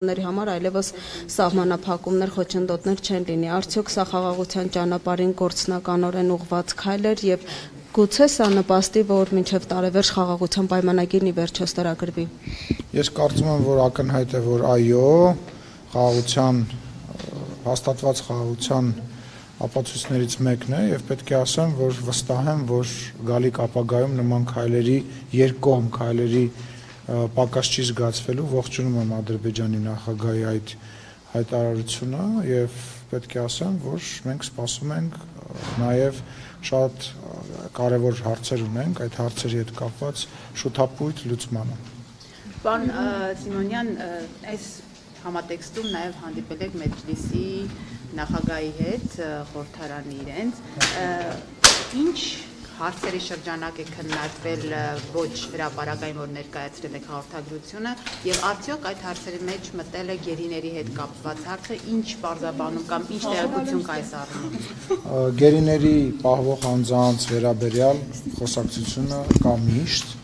համար այլևս սահմանափակումներ, խոչընդոտներ չեն լինի։ Արդյոք սա խաղաղության ճանապարհին գործնականորեն ուղղված քայլ էր եւ գուցե սա նպաստի, որ մինչև տարեվերջ խաղաղության պայմանագիրն ի վերջո ստորագրվի։ Ես կարծում եմ, որ ակնհայտ է, որ այո, հաստատված խաղաղության ապացույցներից մեկն է եւ պետք է ասեմ, որ վստահ եմ, որ գալիք ապագայում նման քայլերի երկկողմ քայլերի պակաս չի զգացվելու, ողջունում եմ Ադրբեջանի նախագահի այդ հայտարարությունը եւ պետք է ասեմ, որ մենք սպասում ենք նաեւ շատ կարևոր հարցեր ունենք, այդ հարցերի հետ կապված շուտապույտ լուծմանը։ Պարոն Սիմոնյան, այս համատեքստում նաև հանդիպել եք Մեջլիսի նախագահի հետ, խորհրդարանի իրենց, ինչ հարցերի շրջանակ է քննարկվել ոչ հրապարակային, որ ներկայացրել եք հաղորդագրությունը, եւ արդյոք այդ հարցերի մեջ մտել է գերիների հետ կապված հարցը, ինչ պարզաբանում կամ ինչ տեղեկություն կա այս առումով։ Գերիների պահվող անձանց վերաբերյալ խոսակցությունը կա միշտ,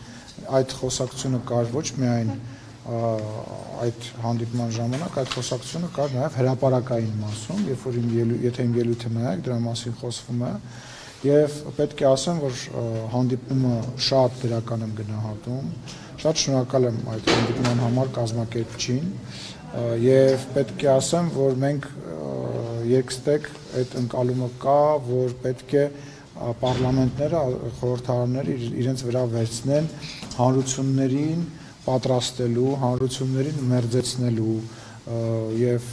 այդ խոսակցությունը կար ոչ միայն այդ հանդիպման ժամանակ, այդ խոսակցությունը կար նաև հրապարակային մասում, երբ որ եթե իմ ելույթը նայեք, դրա մասին խոսվում է, եւ պետք է ասեմ, որ հանդիպումը շատ դրական եմ գնահատում, շատ շնորհակալ եմ այդ հանդիպման համար կազմակերպչին եւ պետք է ասեմ, որ մենք երկստեք այդ ընկալումը կա, որ պետք է պարլամենտները, խորհրդարանները իրենց վրա վերցնեն հանրություններին պատրաստելու, հանրություններին մերձեցնելու եւ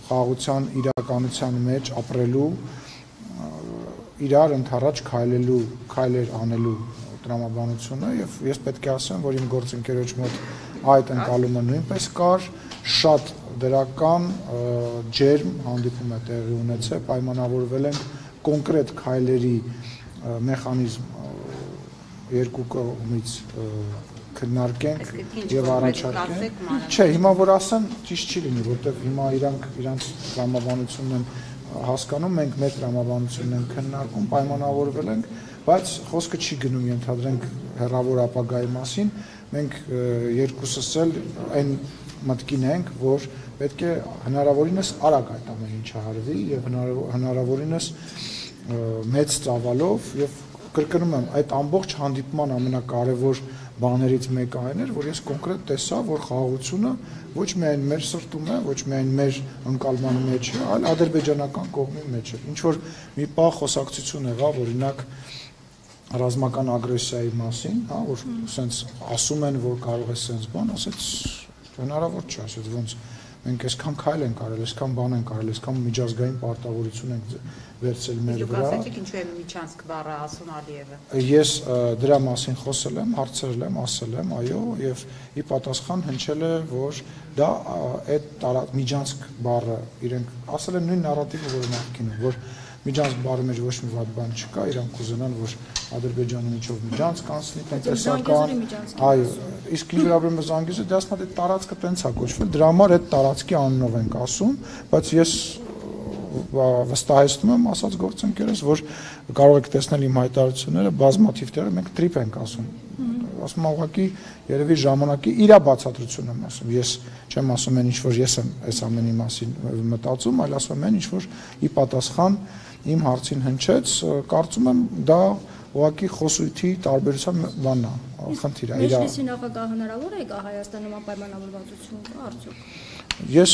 խաղաղության իրականության մեջ ապրելու իրար ընդառաջ քայլեր անելու տրամաբանությունը եւ ես պետք է ասեմ, որ իմ գործընկերոջ մոտ այդ ընկալումը նույնպես կար, շատ դրական ջերմ հանդիպում է տեղի ունեցել, պայմանավորվել ենք կոնկրետ քայլերի մեխանիզմ երկու կողմից քննարկենք եւ առաջարկենք։ Չէ, հիմա որ ասեմ, ճիշտ չի լինի, որտեղ հիմա իրանք տրամաբանությունն են հասկանում, մենք մեր տրամաբանությունն ենք քննարկում, պայմանավորվել ենք, բայց խոսքը չի գնում ենթադրենք հեռավոր ապագայի մասին, մենք երկուսս էլ այն մտքին ենք, որ պետք է հնարավորինս արագ այդ ամեն ինչը արվի եւ հնարավորինս մեծ ծավալով եւ կրկնում եմ, այդ ամբողջ հանդիպման ամենակարևոր բաներից մեկը այն էր, որ ես կոնկրետ տեսա, որ խաղաղությունը ոչ միայն մեր սրտում է, ոչ միայն մեր ընկալման մեջ է, այլ ադրբեջանական կողմի մեջ է։ Ինչ որ մի պահ խոսակցություն եղավ, օրինակ ռազմական ագրեսիայի մասին, հա, որ ասենց ասում են, որ կարող է սենց բան, ասեց հնարավոր չէ, ասեց ոնց մենք այսքան քայլ ենք արել, այսքան բան ենք արել, այսքան միջազգային պարտավորություն ենք վերցել մեր վրա։ Դուք ասեցիք ինչու է Միջանցք բառը ասում Ալիևը։ Ես դրա մասին խոսել եմ, հարցրել եմ, ասել եմ, այո, եւ ի պատասխան հնչել է, որ դա այդ Միջանցք բառը իրենք ասել են նույն նարատիվը, որը նախկինում, որ Միջանցք բառի մեջ ոչ մի վատ բան չկա, իրանք կուզենան, որ Ադրբեջանի միջով Միջանցք անցնի, տնտեսական, այո, իսկ ինչ վերաբերում է Զանգեզուրի, դա ասում է տարածքը տենց է կոչվել, դրա համար այդ տարածքի անունով ենք ասում, բայց ես վստահեցնում եմ ասած գործընկերս, որ կարող եք տեսնել իմ հայտարարությունները, բազմաթիվ տեղը մենք տրիպ ենք ասում։ Ասում եմ ուղղակի երևի ժամանակի իրա բացատրություն եմ ասում։ Ես չեմ ասում այն ինչ որ ես եմ այս ամենի մասին մտածում, այլ ասում եմ այն ինչ որ ի պատասխան իմ հարցին հնչեց, կարծում եմ դա ուղղակի խոսույթի տարբերության բանն է, խնդիր է։ Մեջլիսի նախագահ հնարավոր է գա Հայաստանում պայմանավորվածություն կա արդյոք։ Ես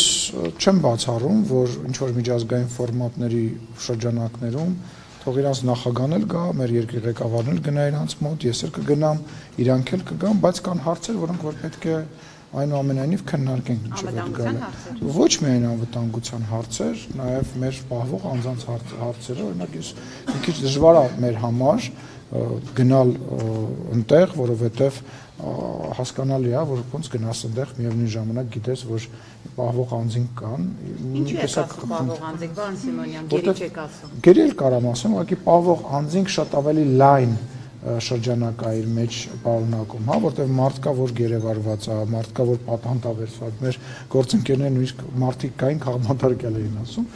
չեմ բացառում, որ ինչ որ միջազգային ֆորմատների շրջանակներում թող իրանց նախագահն էլ գա, մեր երկրի ղեկավարն էլ գնա իրանց մոտ, ես էլ կգնամ, իրանք էլ կգան, բայց կան հարցեր, որոնք որ պետք է այնուամենայնիվ քննարկենք ինչով է գալու։ Ոչ միայն անվտանգության հարցեր, նաև մեր պահվող անձանց հարցերը, օրինակ ես մի քիչ դժվար է մեր համար գնալ այնտեղ, որովհետև հասկանալի է, որ ոնց գնաս այնտեղ միևնույն ժամանակ գիտես, որ պահվող անձինք կան։ Ինչու է ասում պահվող անձինք, պարոն Սիմոնյան, գերի չեք ասում։ Գերի էլ կարամ ասեմ, ուղղակի պահվող անձինք շատ ավելի լայն շրջանակա իր մեջ պարունակում, հա, որտեղ մարդ կա, որ գերեվարված է, մարդ կա, որ պատանտավերծված, մեր գործընկերներն նույնիսկ մարդիկ կային քաղաքապետարան էին ասում,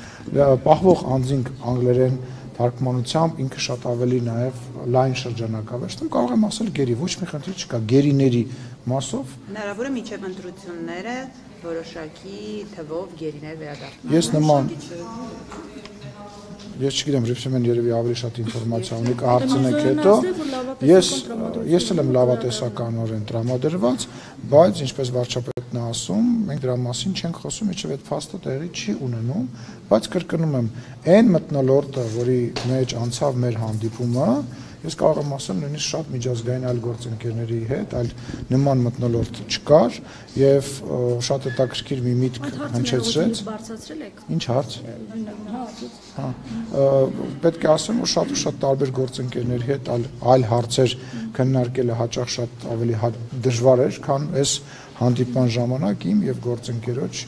պահվող անձինք անգլերեն թարգմանությամբ ինքը շատ ավելի նաև լայն շրջանակավերջում կարող եմ ասել գերի, ոչ մի խնդիր չկա, գերիների մասով հնարավոր է միջև ընտրությունները որոշակի թվով գերիներ վերադառնում։ Ես չգիտեմ, Ռիփսեմեն երևի ավելի շատ ինֆորմացիա ունի, կհարցնեք հետո։ Ես էլ եմ լավատեսականորեն տրամադրված, բայց ինչպես վարչապետն է ասում, մենք դրա մասին չենք խոսում, ինչեւ այդ փաստը տեղի չի ունենում, բայց կրկնում եմ, այն մթնոլորտը, որի մեջ անցավ մեր հանդիպումը, ես կարող եմ ասել նույնիսկ շատ միջազգային այլ գործընկերների հետ, այլ նման մթնոլորտ չկար եւ շատ հետաքրքիր մի միտք հնչեցրեց։ Ինչ հարց։ Հա, պետք է ասեմ, որ շատ տարբեր գործընկերների հետ այլ հարցեր քննարկելը հաճախ շատ ավելի դժվար էր, քան այս հանդիպման ժամանակ իմ եւ գործընկերոջ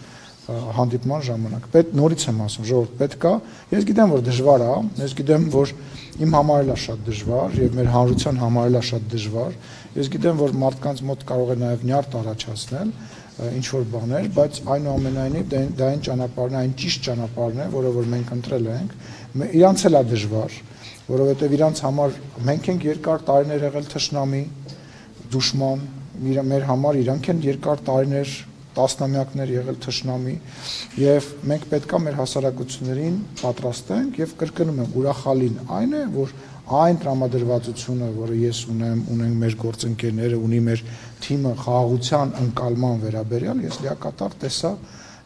հանդիպման ժամանակ։ Նորից եմ ասում, ժողովուրդ պետք է, ես գիտեմ, որ դժվար է, ես գիտեմ, որ իմ համար էլ է շատ դժվար եւ մեր հանրության համար էլ է շատ դժվար։ Ես գիտեմ, որ մարդկանց մոտ կարող է նաեւ նյարդ առաջացնել ինչ որ բաներ, բայց այնուամենայնիվ դա այն ճանապարհն է, այն ճիշտ ճանապարհն է, որը որ մենք ընտրել ենք։ Իրանց էլ է դժվար, որովհետեւ իրանց համար մենք ենք երկար տարիներ եղել թշնամի, դուշման, մեր համար իրանք են երկար տարիներ տասնամյակներ եղել թշնամի եւ մենք պետք է մեր հասարակություններին պատրաստենք եւ կրկնում եմ ուրախալին այն է որ այն տրամադրվածությունը որը ես ունենք մեր գործընկերները ունի մեր թիմը խաղաղության ընկալման վերաբերյալ ես լիակատար տեսա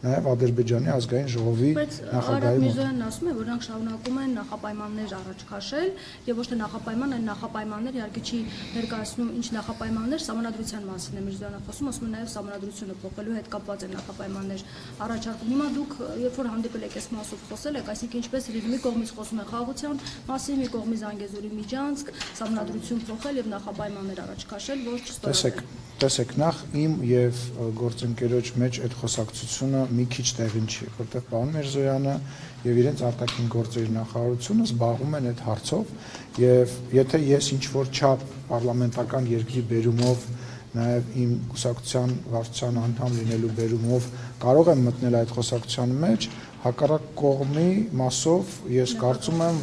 նաև Ադրբեջանի ազգային ժողովի նախագահի մոտ։ Միրզոյանն ասում է, որ նրանք շարունակում են նախապայմաններ առաջ քաշել եւ ոչ թե նախապայման, այլ նախապայմաններ իհարկե չի ներկայացնում ինչ նախապայմաններ սահմանադրության մասին է Միրզոյանը խոսում, ասում է նաև սահմանադրությունը փոխելու հետ կապված է նախապայմաններ առաջարկում։ Հիմա դուք երբ որ հանդիպել եք այս մասով խոսել եք, այսինքն ինչպես մի կողմից խոսում է խաղաղության մասին, մի կողմից Զանգեզուրի միջանցք, սահմանադրություն փոխել եւ նախապայմաններ առաջ քաշել, որ չստորագրել։ Տեսեք, նախ իմ եւ գործընկերոջ մեջ այդ խոսակցությունը մի քիչ տեղին չի, որտեղ պարոն Միրզոյանը եւ իրենց արտաքին գործերի նախարարությունը զբաղվում են այդ հարցով եւ եթե ես ինչ որ չափ պարլամենտական երկրի բերումով նաեւ իմ կուսակցության վարչության անդամ լինելու բերումով կարող եմ մտնել այդ խոսակցության մեջ, հակառակ կողմի մասով ես կարծում եմ,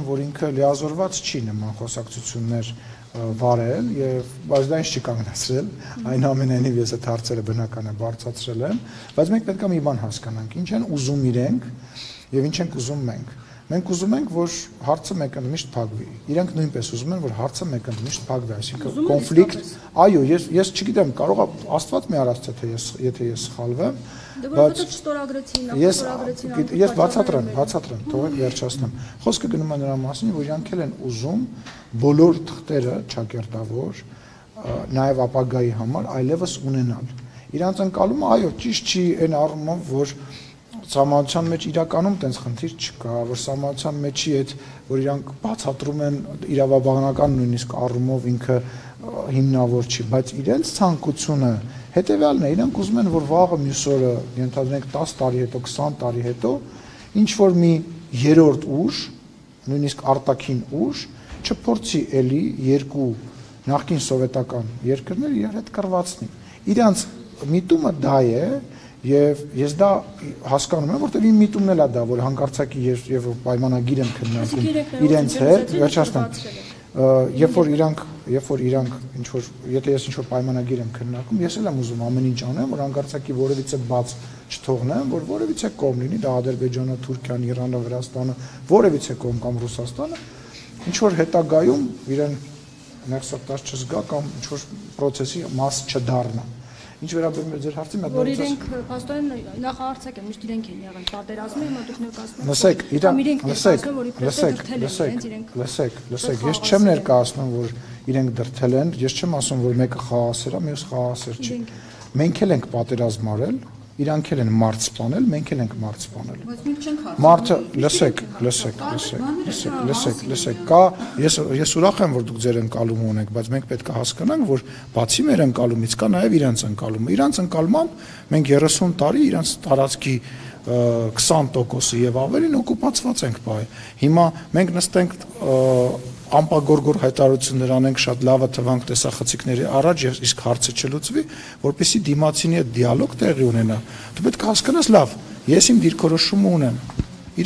որ ինքը լիազորված չի նման խոսակցություններ վարել եւ բայց դա ինչ չի կանգնացրել այնուամենայնիվ ես այդ հարցերը բնական է բարձրացրել եմ բայց մենք պետք է մի բան հասկանանք ինչ են ուզում իրենք եւ ինչ ենք ուզում մենք ուզում ենք որ հարցը մեկընդմիշտ փակվի իրենք նույնպես ուզում են որ հարցը մեկընդմիշտ փակվի այսինքն կոնֆլիկտ այո ես չգիտեմ կարող է Աստված մի արած եթե ես սխալվեմ բայց ես բացատրեմ թողեք վերջացնեմ խոսքը գնում է նրա մասին որ իրանք են ուզում բոլոր թղթերը ճակերտավոր նաև ապագայի համար այլևս ունենալ իրանց ընկալումը այո ճիշտ չի այն առումով որ սահմանության մեջ իրականում տենց խնդիր չկա որ սահմանության մեջի այդ որ իրանք բացատրում են իրավաբանական նույնիսկ առումով ինքը հիմնավոր չի բայց իրենց ցանկությունը հետեւյալն է իրանք ուզում են որ վաղը մյուս օրը ենթադրենք 10 տարի հետո 20 տարի հետո ինչ որ մի երրորդ ուժ նույնիսկ արտաքին ուժ չփորձի էլի երկու նախկին սովետական երկրներ իրար հետ կռվածնի իրանց միտումը դա է եւ ես դա հասկանում եմ որտեղ իմ միտումն էլ է դա որ հանկարծակի եւ պայմանագիր եմ քննարկում իրենց հետ վերջացնեմ երբ որ իրանք ինչ որ եթե ես ինչ որ պայմանագիր եմ քննարկում ես էլ եմ ուզում ամեն ինչ անեմ որ հանկարծակի որևիցե բաց չթողնեմ որ որևիցե կողմ լինի դա Ադրբեջանը, Թուրքիան, Իրանը, Վրաստանը որևիցե կողմ կամ Ռուսաստանը ինչ որ հետագայում իրեն ներսակտած չզգա կամ ինչ որ process-ի մաս չդառնա ինչ վերաբերում է ձեր հարցին մոտ որ իրենք փաստորեն նախարարցակ են միշտ իրենք են եղել պատերազմի հիմա դուք ներկայացնում լսեք ես չեմ ներկայացնում որ իրենք դրթել են ես չեմ ասում որ մեկը խաղաղասեր է մյուսը խաղաղասեր չի մենք էլ ենք պատերազմ արել իրանք էլ են մարդ սպանել մենք էլ ենք մարդ սպանել մարդը լսեք կա ես ուրախ եմ որ դուք ձեր ընկալումը ունեք բայց մենք պետք է հասկանանք որ բացի մեր ընկալումից կա նաև իրանց ընկալումը իրանց ընկալմամբ մենք 30 տարի իրանց տարածքի 20% եւ ավելին օկուպացված ենք բայ հիմա մենք նստենք ամպագորգոր հայտարարություններ անենք շատ լավը թվանք տեսախցիկների առաջ իսկ հարցը չլուծվի որպեսզի դիմացինի հետ դիալոգ տեղի ունենա դու պետք է հասկանաս լավ ես իմ դիրքորոշումը ունեմ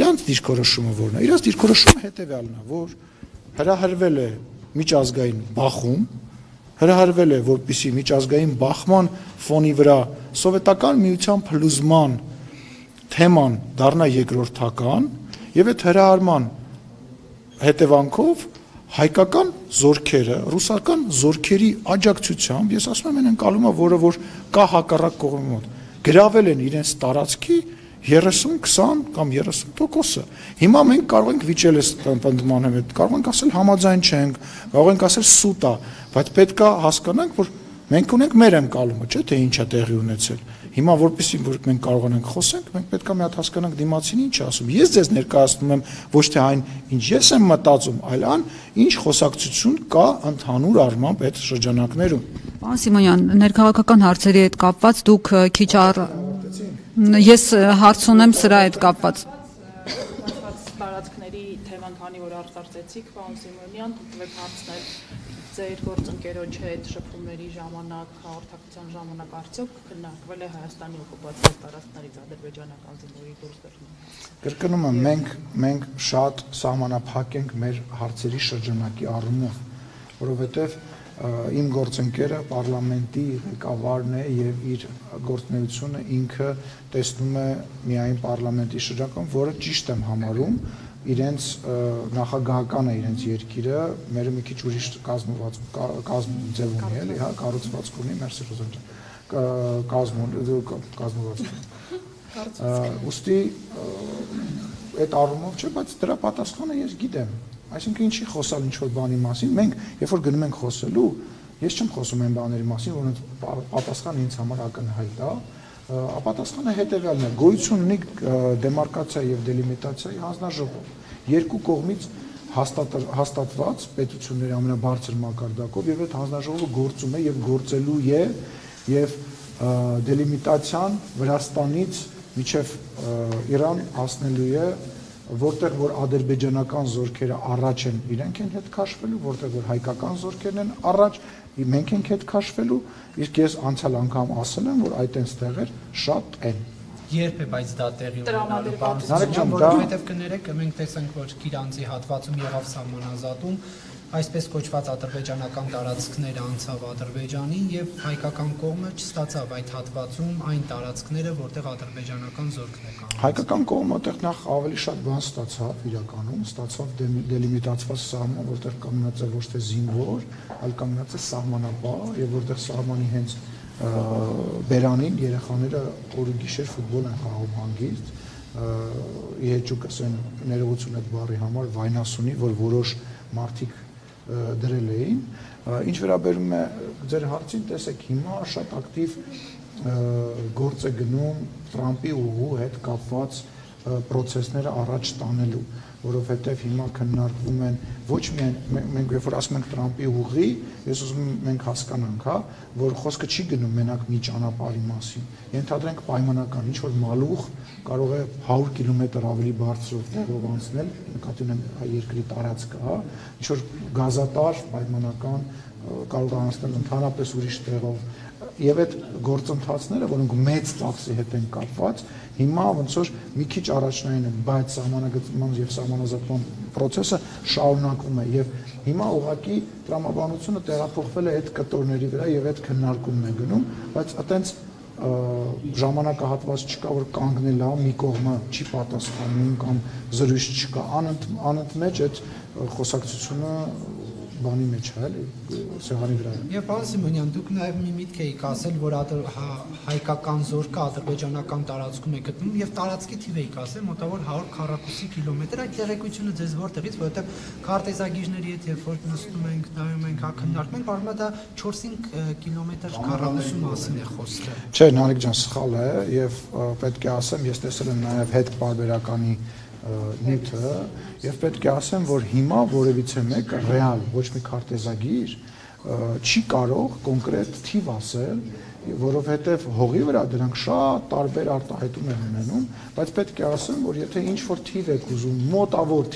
իրանց դիրքորոշումը որն է իրանց դիրքորոշումը հետեւյալն է որ հրահրվել է միջազգային բախում հրահրվել է որպեսզի միջազգային բախման ֆոնի վրա սովետական միության փլուզման թեման դառնա երկրորդական եւ այդ հրահարման հետևանքով հայկական զորքերը ռուսական զորքերի աջակցությամբ ես ասում եմ այն ընկալումը, որը որ կա հակառակ կողմի մոտ գրավել են իրենց տարածքի 30-20 կամ 30%-ը։ Հիմա մենք կարող ենք վիճել այս ընդդիմանում հետ, կարող ենք ասել համաձայն չենք, կարող ենք ասել սուտ է, բայց պետք է հասկանանք, որ մենք ունենք մեր ընկալումը, չէ՞ թե ինչ է տեղի ունեցել։ Հիմա որպեսզի որ մենք կարողանանք խոսենք, մենք պետք է մի հատ հասկանանք դիմացին ինչ է ասում։ Ես ձեզ ներկայացնում եմ ոչ թե այն, ինչ ես եմ մտածում, այլ այն, ինչ խոսակցություն կա ընդհանուր առմամբ այդ շրջանակներում։ Պարոն Սիմոնյան, ներքաղաքական հարցերի հետ կապված դուք քիչ ես հարց ունեմ սրա հետ կապված։ Տարածքների թեման, քանի որ արտարծեցիք, պարոն Սիմոնյան, թվեք հարցնել ձեր գործընկերոջ հետ շփումների ժամանակ, հաղորդակցության ժամանակ արդյոք քննարկվել է Հայաստանի օկուպացիոն տարածքներից ադրբեջանական զինվորի դուրս բերումը։ Կրկնում եմ, մենք շատ սահմանափակ ենք մեր հարցերի շրջանակի առումով, որովհետև իմ գործընկերը պարլամենտի ղեկավարն է եւ իր գործունեությունը ինքը տեսնում է միայն պարլամենտի շրջանում, որը ճիշտ եմ համարում, իրենց նախագահական է իրենց երկիրը, մերը մի քիչ ուրիշ կազմձև ունի, էլի, հա, կառուցվածք ունի, մերսի Ռոզան ջան, կազմվածք։ Ուստի այդ առումով չէ, բայց դրա պատասխանը ես գիտեմ։ Այսինքն ինչի խոսալ ինչ-որ բանի մասին, մենք երբ որ գնում ենք խոսելու, ես չեմ խոսում այն բաների մասին, որոնց պատասխանը ինձ համար ակնհայտ է, պատասխանը հետևյալն է, գոյություն ունի դեմարկացիա եւ դելիմիտացիայի հանձնաժողով, երկու կողմից հաստատված պետությունների ամենաբարձր մակարդակով եւ այդ հանձնաժողովը գործում է եւ գործելու է եւ դելիմիտացիան Վրաստանից մինչեւ Իրան հասնելու է, որտեղ որ ադրբեջանական զորքերը առաջ են, իրենք են հետ քաշվելու, որտեղ որ հայկական զորքերն են առաջ, մենք ենք հետ քաշվելու, իսկ ես անցյալ անգամ ասել եմ, որ այդ այնց տեղեր շատ են։ Երբ է բայց դա տեղի ունենալու, որովհետև կներեք, մենք տեսանք, որ Կիրանցի հատվածում եղավ սահմանազատում, այսպես կոչված ադրբեջանական տարածքները անցավ Ադրբեջանին եւ հայկական կողմը չստացավ այդ հատվածում այն տարածքները, որտեղ ադրբեջանական զորքն է կանգնած։ Հայկական կողմը այդտեղ նախ ավելի շատ բան ստացավ իրականում, ստացավ դելիմիտացված սահման, որտեղ կանգնած է ոչ թե զինվոր, այլ կանգնած է սահմանապահ եւ որտեղ սահմանի հենց բերանին երեխաները օրը գիշեր ֆուտբոլ են խաղում հանգիստ, իհեճուկ ասեն ներողություն այդ բառի համար վայնասունի, որ որոշ մարդիկ դրել էին, ինչ վերաբերում է ձեր հարցին, տեսեք հիմա շատ ակտիվ գործ է գնում Տրամպի ուղու հետ կապված պրոցեսները առաջ տանելու, որովհետև հիմա քննարկվում են ոչ միայն մենք երբ որ ասում ենք Տրամպի ուղի, ես ուզում եմ մենք հասկանանք, հա, որ խոսքը չի գնում մենակ մի ճանապարհի մասին։ Ենթադրենք պայմանական, ինչ որ մալուխ կարող է 100 կիլոմետր ավելի բարձրով տեղով անցնել, նկատի ունեմ երկրի տարածքը, հա, ինչ որ գազատար պայմանական կարող է անցնել ընդհանրապես ուրիշ տեղով եւ այդ գործընթացները, որոնք մեծ ծախսի հետ են կապված, հիմա ոնց որ մի քիչ առաջնային են, բայց սահմանագծման եւ սահմանազատման process-ը շարունակվում է եւ հիմա ուղղակի տրամաբանությունը տեղափոխվել է այդ կտորների վրա եւ այդ քննարկումն է գնում, բայց այտենց ժամանակահատված չկա, որ կանգնել է մի կողմը չի պատասխանում կամ զրույց չկա, անընդմեջ այդ խոսակցությունը բանի մեջ է, էլի, սեղանի վրա։ Եվ պարոն Սիմոնյան, դուք նաև մի միտք եք ասել, որ հայկական զորքը ադրբեջանական տարածքում է գտնվում եւ տարածքի թիվ եք ասել, մոտավոր 140 կիլոմետր, այդ տեղեկությունը ձեզ որտեղից, որովհետեւ քարտեզագիրների հետ երբ որ նստում ենք, նայում ենք, քննարկում ենք, բարձր դա 4-5 կիլոմետր քառակուսու մասին է խոսքը։ Չէ, Նարեկ ջան, սխալ է եւ պետք է ասեմ, ես տեսել եմ նաեւ հետ պարբերականի նյութը եւ պետք է ասեմ, որ հիմա որևիցե մեկը ռեալ, ոչ մի քարտեզագիր չի կարող կոնկրետ թիվ ասել, որովհետեւ հողի վրա դրանք շատ տարբեր արտահայտում են ունենում, բայց պետք է ասեմ, որ եթե ինչ որ թիվ եք ուզում, մոտավոր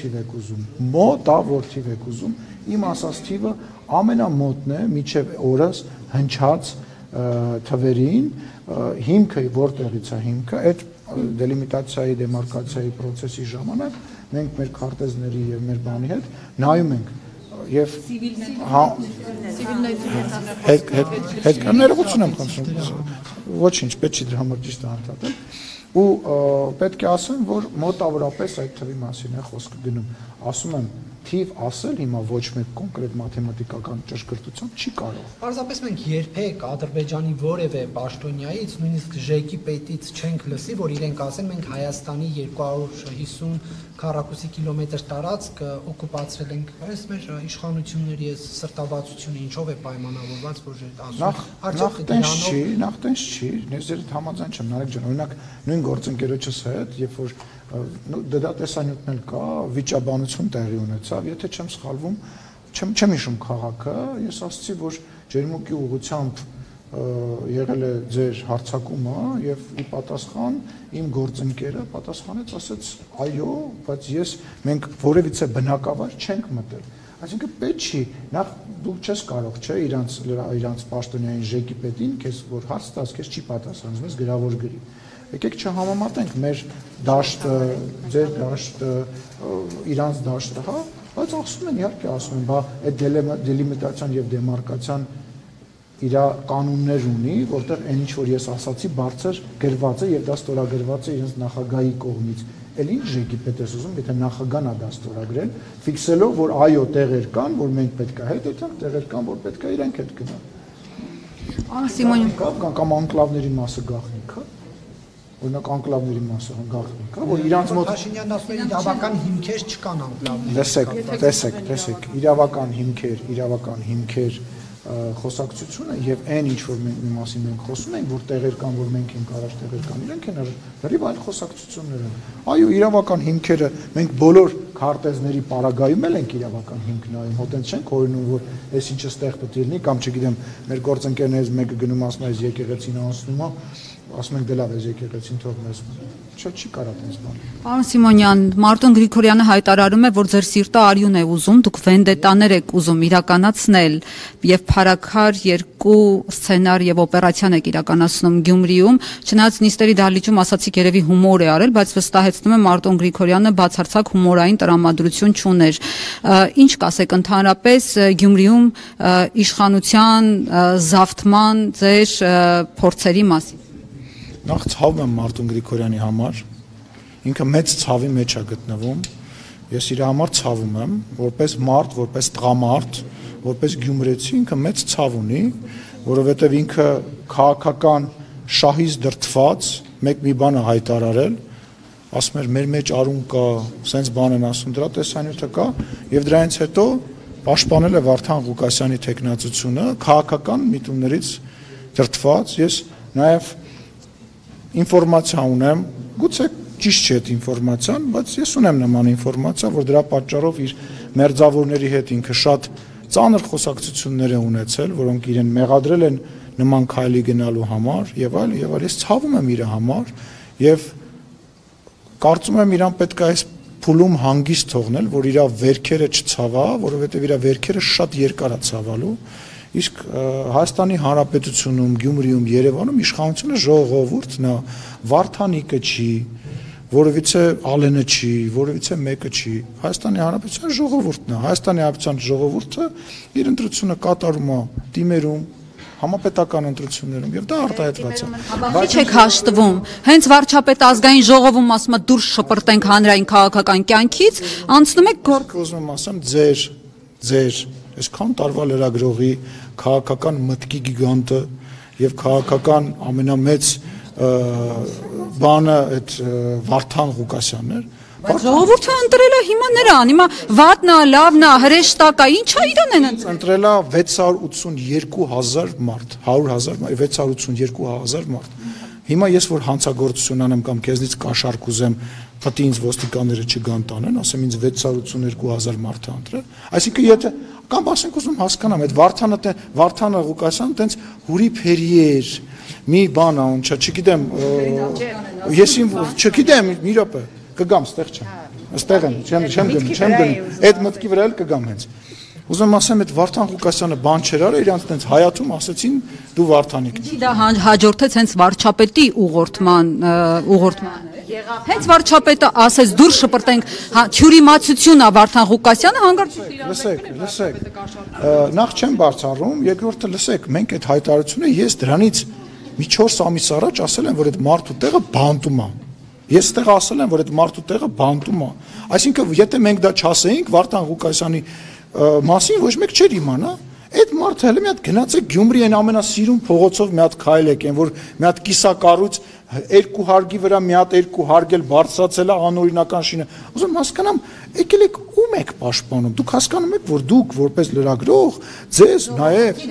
թիվ եք ուզում, իմ ասած թիվը ամենամոտն է միջև օրս հնչած թվերին, հիմքը որտեղից է հիմքը, այդ դելիմիտացիայի, դեմարկացիայի process-ի ժամանակ մենք մեր քարտեզների եւ մեր բանի հետ նայում ենք եւ հետ ներողություն եմ խնդրում, ոչինչ, պետք չի դրա համար ճիշտ անդրադառնալ, ու պետք է ասեմ, որ մոտավորապես այդ թվի մասին է խոսքը գնում, ասում եմ թիվ ասել հիմա ոչ մեկ կոնկրետ մաթեմատիկական ճշգրտությամբ չի կարող։ Պարզապես մենք երբեք Ադրբեջանի որևէ պաշտոնյայից, նույնիսկ ԺԿ-ի պետից չենք լսի, որ իրենք ասեն մենք Հայաստանի 250 քառակուսի կիլոմետր տարածք օկուպացրել ենք։ Այս մեր իշխանությունների այս սրտաբացությունը ինչով է պայմանավորված, որ ասում նախ տենց չի, ես ձեր համաձայն չեմ, Նարեկ ջան, օրինակ նույն գործընկերոջս հետ, երբ որ դա տեսանյութն էլ կա, վիճաբանություն տեղի ունեցավ, եթե չեմ սխալվում, չեմ հիշում քաղաքը, ես ասացի, որ ջերմուկի ուղղությամբ եղել է ձեր հարձակումը եւ ի պատասխան իմ գործընկերը պատասխանեց, ասեց այո, բայց մենք որևիցե բնակավար չենք մտել։ Այսինքն պետք չի, նախ դու չես կարող, չէ, իրանց պաշտոնյային ԺԿ-ի պետին, քեզ որ հարց տաս, քեզ չի պատասխանում, ես գրավոր գրի։ Եկեք չհամեմատենք մեր դաշտը, ձեր դաշտը, իրանց դաշտը, հա, բայց ասում են, իհարկե ասում են, բա այդ դելիմիտացիան եւ դեմարկացիան իր կանոններ ունի, որտեղ այն ինչ որ ես ասացի, բարձր գրված է եւ դա ստորագրված է իրենց նախագահի կողմից։ Էլ ինչ ԺԿ-ի պետ է ուզում, եթե նախագահն է դա ստորագրել, ֆիքսելով, որ այո, տեղեր կան, որ մենք պետք է հետ այդտեղ տեղեր կան, որ պետք է իրենք հետ գնան։ Սիմոնյան կամ անկլավների մասը գաղտնիք, հա։ Օրինակ անկլավների մասը գաղտնիք, հա, որ իրանց մոտ Փաշինյանն ասում է իրավական հիմքեր չկան անկլավների։ Տեսեք, իրավական հիմքեր խոսակցությունը եւ այն ինչ որ մենք մի մասին մենք խոսում ենք, որ տեղեր կան, որ մենք ենք առաջ տեղեր կան, իրենք են լրիվ այլ խոսակցություններ են։ Այո, իրավական հիմքերը մենք բոլոր քարտեզների պարագայում էլ ենք իրավական հիմք նայում, հոտենց չենք օրինում, որ այս ինչը ստեղ պետք է լինի, կամ չգիտեմ, մեր գործընկերներից մեկը գնում ասում է, այս եկեղեցին անցնում է, ասում ենք դե լավ, այս եկեղեցին թող մեզ չի կարա այդպես բան։ Պարոն Սիմոնյան, Մարտոն Գրիգորյանը հայտարարում է, որ ձեր սիրտը արյուն է ուզում, դուք վենդետաներ եք ուզում իրականացնել եւ փառաքար երկու սցենար եւ օպերացիան եք իրականացնում Գյումրիում, չնայած նիստերի դահլիճում ասացիք երևի հումոր է արել, բայց վստահեցնում եմ Մարտոն Գրիգորյանը բացարձակ հումորային տրամադրություն չուներ։ Ինչ կասեք ընդհանրապես Գյումրիում իշխանության զավթման ձեր փորձերի մասին։ Նախ ցավում եմ Մարտոն Գրիգորյանի համար, ինքը մեծ ցավի մեջ է գտնվում, ես իր համար ցավում եմ, որպես մարդ, որպես տղամարդ, որպես գյումրեցի, ինքը մեծ ցավ ունի, որովհետև ինքը քաղաքական շահից դրդված մեկ մի բան է հայտարարել, ասում էր մեր մեջ արուն կա, սենց բան են ասում, դրա տեսանյութը կա, եւ դրանից հետո պաշտպանել է Վարդան Ղուկասյանի թեկնածությունը քաղաքական միտումներից դրդված, ես նաեւ ինֆորմացիա ունեմ, գուցե ճիշտ չէ այդ ինֆորմացիան, բայց ես ունեմ նման ինֆորմացիա, որ դրա պատճառով իր մերձավորների հետ ինքը շատ ծանր խոսակցություններ է ունեցել, որոնք իրեն մեղադրել են նման քայլի գնալու համար եւ այլ, ես ցավում եմ իր համար եւ կարծում եմ իրան պետք է այս փուլում հանգիստ թողնել, որ իր վերքերը չցավա, որովհետեւ իր վերքերը շատ երկար է ցավալու։ Իսկ Հայաստանի Հանրապետությունում, Գյումրիում, Երևանում իշխանությունը ժողովուրդն է, Վարդանիկը չի, որովիցե Ալենը չի, որովիցե մեկը չի, Հայաստանի Հանրապետության ժողովուրդն է, Հայաստանի Հանրապետության ժողովուրդը իր ընտրությունը կատարում է դիմերում, համապետական ընտրություններում եւ դա արտահայտված է։ Բայց չեք հաշտվում, հենց վարչապետ ազգային ժողովում ասում է դուրս շպրտենք հանրային քաղաքական կյանքից, անցնում եք գործ։ Ուզում եմ ասեմ ձեր այսքան տարվա լրագրողի քաղաքական մտքի գիգանտը եւ քաղաքական ամենամեծ բանը այդ Վարդան Ղուկասյանն էր։ Բայց ժողովուրդը ընտրել է հիմա նրան, հիմա վատն է, լավն է, հրեշտակա, ինչա իրան են ընտրել է 682,000 մարդ, 100,000, 682,000 մարդ։ Հիմա ես որ հանցագործություն անեմ կամ քեզնից կաշառք ուզեմ, պետք է ինձ ոստիկանները չգան տանեն, ասեմ ինձ 682,000 մարդ է ընտրել։ Այսինքն եթե կամ ասենք ուզում հասկանամ, այդ Վարդանը Ղուկասյանը տենց հուրի փերի էր, մի բան ա, ոնց չգիտեմ, ես չգիտեմ, մի րոպե, կգամ, ստեղ չեմ։ Ստեղ եմ, չեմ գնում, այդ մտքի վրա էլ կգամ հենց։ Ուզում ասեմ, այդ Վարդան Ղուկասյանը բան չէր արել, իրանց տենց հայաթում ասեցին դու Վարդանիկն ես։ Դա հաջորդեց հենց վարչապետի ուղղորդման։ Հենց վարչապետը ասեց դուրս շպրտենք թյուրիմացությունն է Վարդան Ղուկասյանը հանգարց լսեք նախ չեմ բարձրանում երկրորդը լսեք մենք այդ հայտարարությունը ես դրանից մի 4 ամիս առաջ ասել եմ որ այդ մարդու տեղը բանտում է ես այդտեղ ասել եմ որ այդ մարդու տեղը բանտում է այսինքն եթե մենք դա չասեինք Վարդան Ղուկասյանի մասին ոչ մեկ չէր իմանա այդ մարդը հələ մի հատ գնաց է Գյումրի այն ամենասիրուն փողոցով մի հատ քայլ եկեն որ մի հատ կիսակառույց երկու հարգի վրա մի հատ երկու հարգել բարձրացել է անօրինական շինը ուզում եմ հասկանամ եկել եք ում եք պաշտպանում դուք հասկանում եք որ դուք որպես լրագրող ձեզ նաև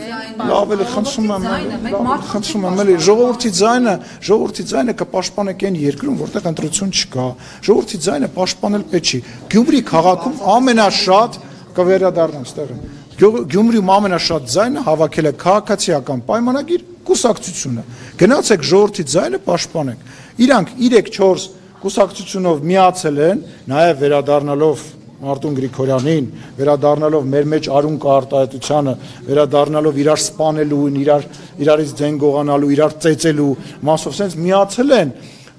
լավ էլի խնդրում եմ էլի ժողովրդի ձայնը կպաշտպանեք այն երկրում որտեղ ընտրություն չկա ժողովրդի ձայնը պաշտպանել պետք չի Գյումրի քաղաքում ամենաշատ կվերադառնամ ստեղ Գյումրիում ամենաշատ ձայնը հավաքել է քաղաքացիական պայմանագիր կուսակցությունը գնացեք ժողովրդի ձայնը պաշտպանեք իրանք 3-4 կուսակցությունով միացել են նաև վերադառնալով Մարտուն Գրիգորյանին վերադառնալով մեր մեջ արուն կարտահայտությանը վերադառնալով իրար սպանելուն իրարից ձեն գողանալու իրար ծեծելու մասով sense միացել են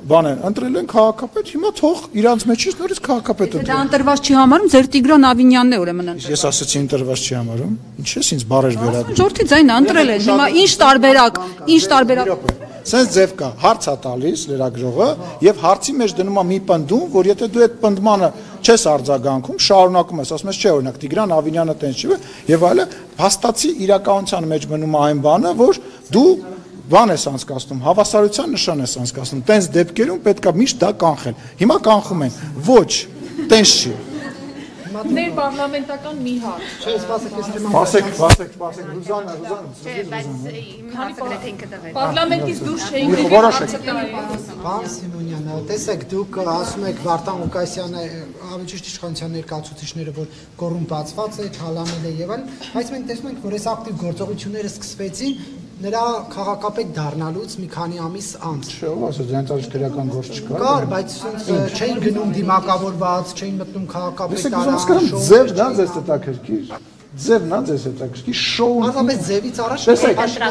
բան են ընտրել են քաղաքապետ հիմա թող իրանց մեջից նորից քաղաքապետ դա ընտրված չի համարում ձեր Տիգրան Ավինյանն է ուրեմն ընտրել ես ասացի ընտրված չի համարում ինչ ես ինձ բարեր վերադառնում ժողովրդի ձայնը ընտրել են հիմա ինչ տարբերակ sense ձև կա հարց է տալիս լրագրողը եւ հարցի մեջ դնում է մի պնդում որ եթե դու այդ պնդմանը չես արձագանքում շարունակում ես ասում ես չէ օրինակ Տիգրան Ավինյանը տենց չի եւ այլը հաստատի իրականության մեջ մնում է այն բանը որ դու բան ես անցկացնում, հավասարության նշան ես անցկացնում, տենց դեպքերում պետք է միշտ դա կանխել։ Հիմա կանխում են, ոչ, տենց չի։ Ներ պարլամենտական մի հարց։ Չէ, սպասեք, ես դեմ Սպասեք, Ռուզանա։ Չէ, բայց հարցը գրեթե ինքը տվել։ Պարլամենտից դուրս չէին Պարոն Սիմոնյան, տեսեք, դուք ասում եք Վարդան Ղուկասյանը, ավելի ճիշտ իշխանության ներկայացուցիչները, որ կոռումպացված է, թալանել է եւ այլն, բայց մենք տեսնում ենք, որ այս ակտիվ գործողությունները սկսվեցին նրա քաղաքապետ դառնալուց մի քանի ամիս անց։ Չէ, ով ասաց, դրանց արժի քրեական գործ չկա։ Կար, բայց չէին գնում դիմակավորված, չէին մտնում քաղաքապետ տարան։ Ձևն է ձեզ հետաքրքիր։ Ձևն է ձեզ հետաքրքիր, շոուն։ Ազապես ձևից առաջ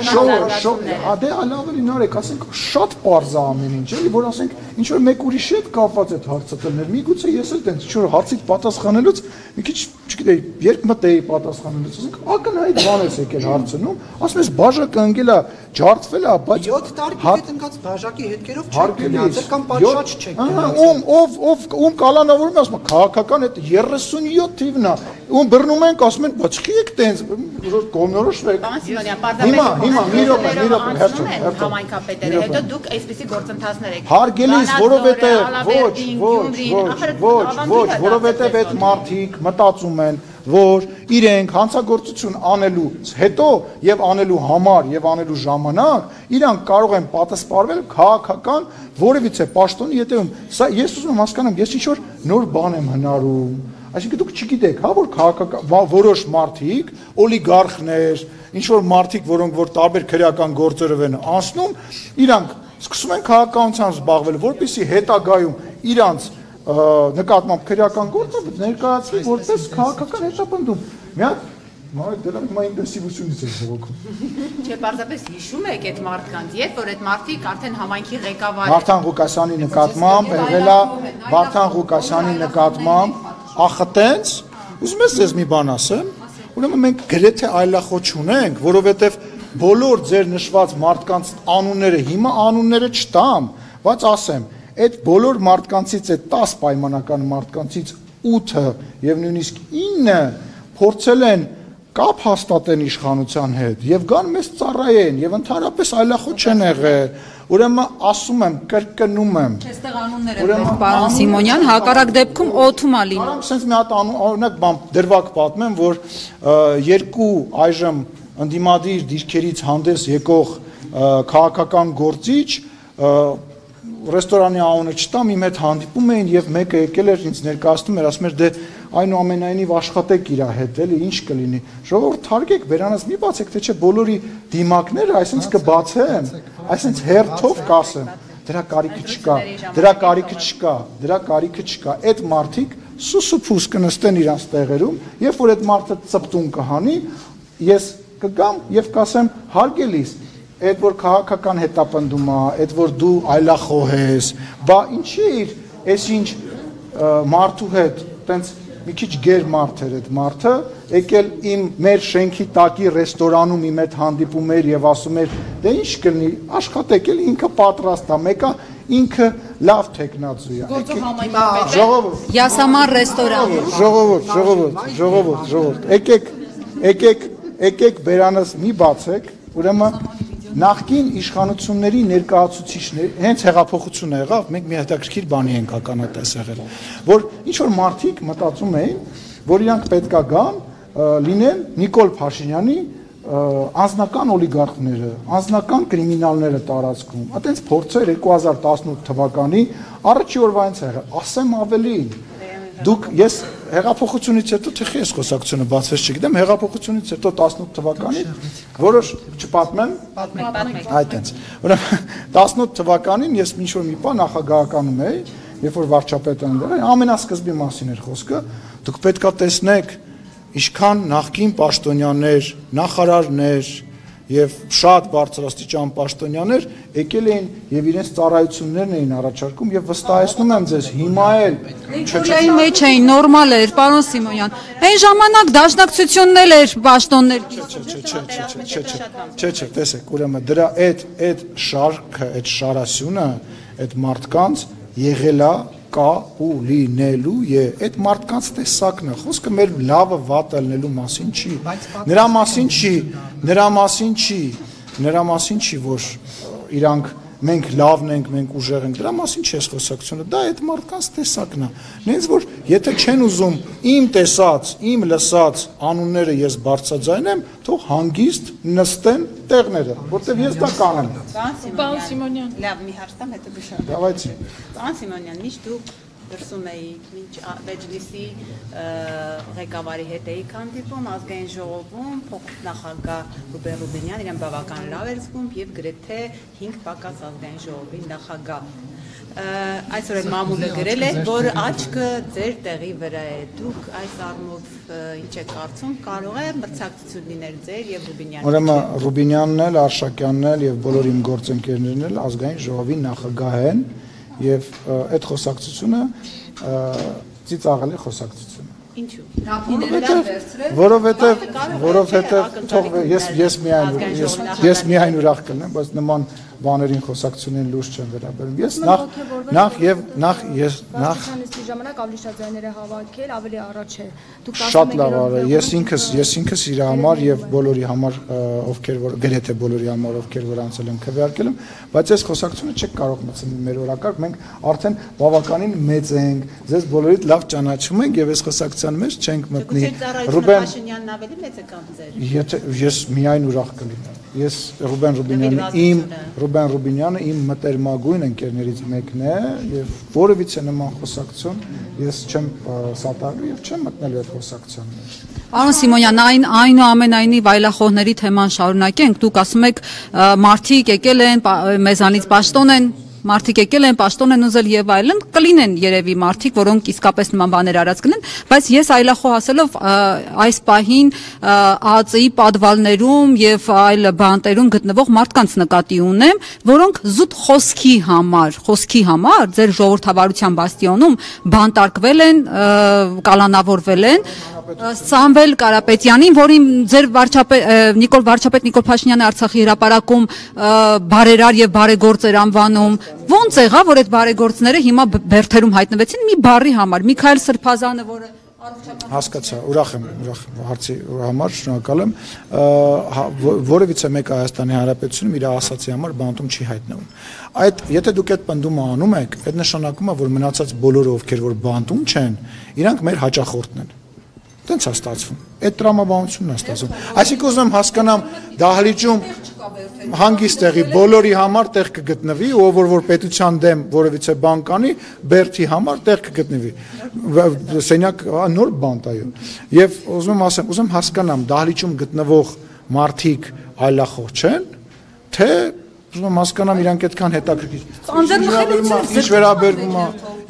շոու, դե ավելի նորեք, ասենք շատ པարզ է ամեն ինչ, էլի, որ ասենք ինչ որ մեկ ուրիշի հետ կապված այդ հարցը տներ։ Միգուցե ես էլ տենց ինչ որ հարցից պատասխանելուց մի քիչ, չգիտեի, երբ մտեի պատասխանելուց, ասենք ակնհայտ բան ես եկել հարցնում, ասում ես բաժակը ընկել է, ջարդվել է, բայց 7 տարի հետ ընկած բաժակի հետքերով չեք գնացել կամ պատշաճ չեք գնացել։ Ում կալանավորում ասում քաղաքական այդ 37 թիվն է, ում բռնում ենք ասում են բայց չի եք տենց կողմնորոշվեք։ Հիմա մի րոպե, համայնքապետերը, հետո դուք այսպիսի գործընթացներ եք։ Հարգելիս, որովհետև այդ մարդիկ մտածում են, որ իրենք հանցագործություն անելուց հետո եւ անելու համար եւ անելու ժամանակ իրանք կարող են պատասխանվել քաղաքական որևիցե պաշտոնի ետևում։ Սա ես ուզում եմ հասկանամ, ես ինչ որ նոր բան եմ հնարում։ Այսինքն դուք չգիտեք, հա, որ քաղաքական որոշ մարդիկ, օլիգարխներ, ինչ որ մարդիկ, որոնք որ տարբեր քրեական գործերով են անցնում, իրանք սկսում են քաղաքականությամբ զբաղվել, որպեսզի հետագայում իրանց նկատմամբ քրեական գործը ներկայացվի որպես քաղաքական հետապնդում։ Մի հատ դրանք ինտենսիվությունից է զոհվում։ Չէ, պարզապես հիշում եք այդ մարդկանց, երբ որ այդ մարդիկ արդեն համայնքի ղեկավար Վարդան Ղուկասյանի նկատմամբ եղել է Վարդան Ղուկասյանի նկատմամբ ախտենց, ուզում ես ձեզ մի բան ասեմ, ուրեմն մենք գրեթե այլախոչ ունենք, որովհետև բոլոր ձեր նշված մարդկանց անունները հիմա անունները չտամ, բայց ասեմ, այդ բոլոր մարդկանցից այդ 10 պայմանական մարդկանցից 8-ը եւ նույնիսկ 9-ը փորձել են կապ հաստատեն իշխանության հետ եւ գան մեզ ծառայեն եւ ընդհանրապես այլախոչ չեն եղել։ Ուրեմն ասում եմ, կրկնում եմ։ Այստեղ անունները պարոն Սիմոնյան, հակառակ դեպքում օթում է լինում։ Արամ sense մի հատ օրինակ բան դրվակ պատմեմ, որ երկու այժմ ընդդիմադիր դիրքերից հանդես եկող քաղաքական գործիչ ռեստորանի անունը չտամ, իմ հետ հանդիպում էին եւ մեկը եկել էր ինձ ներկայացնում էր, ասում էր դե այնուամենայնիվ աշխատեք իր հետ, էլի ինչ կլինի։ Ժողովուրդ թարգեք, վերանաս մի բացեք, թե չէ բոլորի դիմակները այսինքն կբացեմ, այսինքն հերթով կասեմ, դրա կարիքը չկա։ Այդ մարդիկ սուսուփուս կնստեն իրանց տեղերում, երբ որ այդ մարդը ծպտուն կհանի, ես կգամ եւ կասեմ հարգելիս այդ որ քաղաքական հետապնդում է, այդ որ դու այլախոհ ես, բա ինչի իր այսինչ մարդու հետ տենց մի քիչ գեր մարդ էր այդ մարդը, եկել իմ մեր շենքի տակի ռեստորանում իմ հետ հանդիպում էր եւ ասում էր, դե ինչ կլինի, աշխատեք էլ ինքը պատրաստ է, մեկը ինքը լավ տեխնացու է։ Ժողովուրդ, Յասամար ռեստորան։ Ժողովուրդ, եկեք բերանս մի բացեք, ուրեմն նախկին իշխանությունների ներկայացուցիչներ, հենց հեղափոխություն եղավ, մենք մի հետաքրքիր բանի ենք ականատես եղել, որ ինչ որ մարդիկ մտածում էին, որ իրանք պետքա գան, լինեն Նիկոլ Փաշինյանի անձնական օլիգարխները, անձնական կրիմինալները տարածքում, այտենց փորձեր 2018 թվականի առաջի օրվա հենց եղել, ասեմ ավելին, դուք ես հեղափոխությունից հետո թեխի ես խոսակցությունը բացվեց չգիտեմ, հեղափոխությունից հետո 18 թվականին որոշ չպատմեմ, այտենց, ուրեմն 18 թվականին ես ինչ որ մի բան նախագահականում էի, երբ որ վարչապետը ընդդեմ էր, ամենասկզբի մասին էր խոսքը, դուք պետքա տեսնեք ինչքան նախկին պաշտոնյաներ, նախարարներ եւ շատ բարձրաստիճան պաշտոնյաներ եկել էին եւ իրենց ծառայություններն էին առաջարկում եւ վստահեցնում եմ ձեզ հիմա էլ Չեի մեջ էին նորմալ էր պարոն Սիմոնյան այն ժամանակ դաշնակցությունն էլ էր պաշտոններ Չէ, տեսեք ուրեմն դրա այդ շարքը այդ շարասյունը այդ մարդկանց եղելա կա ու լինելու է այդ մարդկանց տեսակն է խոսքը մեր լավը վատը լինելու մասին չի նրա մասին չի որ իրանք մենք լավն ենք մենք ուժեղ ենք դրա մասին չի խոսակցությունը դա այդ մարդկանց տեսակն է նենց որ եթե չեն ուզում իմ տեսած իմ լսած անունները ես բարձրաձայնեմ թող հանգիստ նստեն տեղները որտեվ ես դա կանեմ Պարոն Սիմոնյան լավ մի հարց տամ հետո բշա Давайте Պարոն Սիմոնյան միշտ դուք դրսում էի մինչ Մեջլիսի ղեկավարի հետ էի հանդիպում ազգային ժողովում փոխնախագահ Ռուբեն Ռուբենյան իրեն բավական լավ էր զգում եւ գրեթե 5 պակաս ազգային ժողովի նախագահ այսօր էլ մամուլը գրել է որ աչքը ձեր տեղի վրա է դուք այս առումով ինչ եք կարծում կարող է մրցակցություն լինել ձեր եւ Ռուբենյանի ուրեմն Ռուբենյանն էլ Արշակյանն էլ եւ բոլոր իմ գործընկերներն էլ ազգային ժողովի նախագահ են եւ այդ խոսակցությունը ծիծաղել է խոսակցությունը ինչու որովհետեւ թող ես միայն ուրախ կլինեմ բայց նման բաներին խոսակցությունին լուրջ չեմ վերաբերում ես նախ ժամանակ ավելի շատ ձայներ է հավաքել ավելի առաջ է դուք շատ լավ արա ես ինքս իր համար եւ բոլորի համար ովքեր որ գրեթե բոլորի համար ովքեր որ անցել են քվեարկել եմ բայց այս խոսակցությունը չեք կարող մտցնել մեր օրակարգ մենք արդեն բավականին մեծ ենք ձեզ բոլորիդ լավ ճանաչում ենք եւ այս խոսակցության մեջ չենք մտնի Ռուբեն Փաշինյանն ավելի մեծ է կամ ձեր եթե ես միայն ուրախ կլինեմ ես Ռուբեն Ռուբենյանը իմ մտերմագույն ընկերներից մեկն է եւ որևիցե նման խոսակցություն ես չեմ սատարելու եւ չեմ մտնելու այդ խոսակցության մեջ Պարոն Սիմոնյան, այնուամենայնիվ այլախոհների թեման շարունակենք, դուք ասում եք մարդիկ եկել են մեզանից պաշտոն են Մարդիկ եկել են, պաշտոն են ուզել եւ այլն, կլինեն երևի մարդիկ, որոնք իսկապես նման բաներ արած կլինեն, բայց ես այլախոհ ասելով այս պահին ԱԱԾ-ի պատվալներում եւ այլ բանտերում գտնվող մարդկանց նկատի ունեմ, որոնք զուտ խոսքի համար ձեր ժողովրդավարության բաստիոնում բանտարկվել են, կալանավորվել են Սամվել Կարապետյանին, որին ձեր վարչապետ Նիկոլ Փաշինյանը Արցախի հրապարակում բարերար եւ բարեգործ էր անվանում Ոնց եղավ, որ այդ բարեգործները հիմա բերթերում հայտնվեցին մի բառի համար Միքայել Սրբազանը, որը Հասկացա, ուրախ եմ հարցի համար, շնորհակալ եմ որևիցե մեկը Հայաստանի Հանրապետությունում իր ասացի համար բանտում չի հայտնվում Այդ եթե դուք այդ պնդումը անում եք, այդ նշանակում է, որ մնացած բոլորը ովքեր որ բանտում չեն, իրանք մեր հաճախորդն են Տենց է ստացվում։ Այդ տրամաբանությունն է ստացվում։ Այսինքն ուզում եմ հասկանամ դահլիճում հանգիստ տեղի բոլորի համար տեղ կգտնվի, ով որ պետության դեմ որևիցե բան կանի, բերթի համար տեղ կգտնվի։ Սենյակ նոր բանտ այո։ Եվ ուզում եմ հասկանամ դահլիճում գտնվող մարդիկ այլախոհ չեն, թե ուզում եմ հասկանամ իրանք այդքան հետաքրքիր։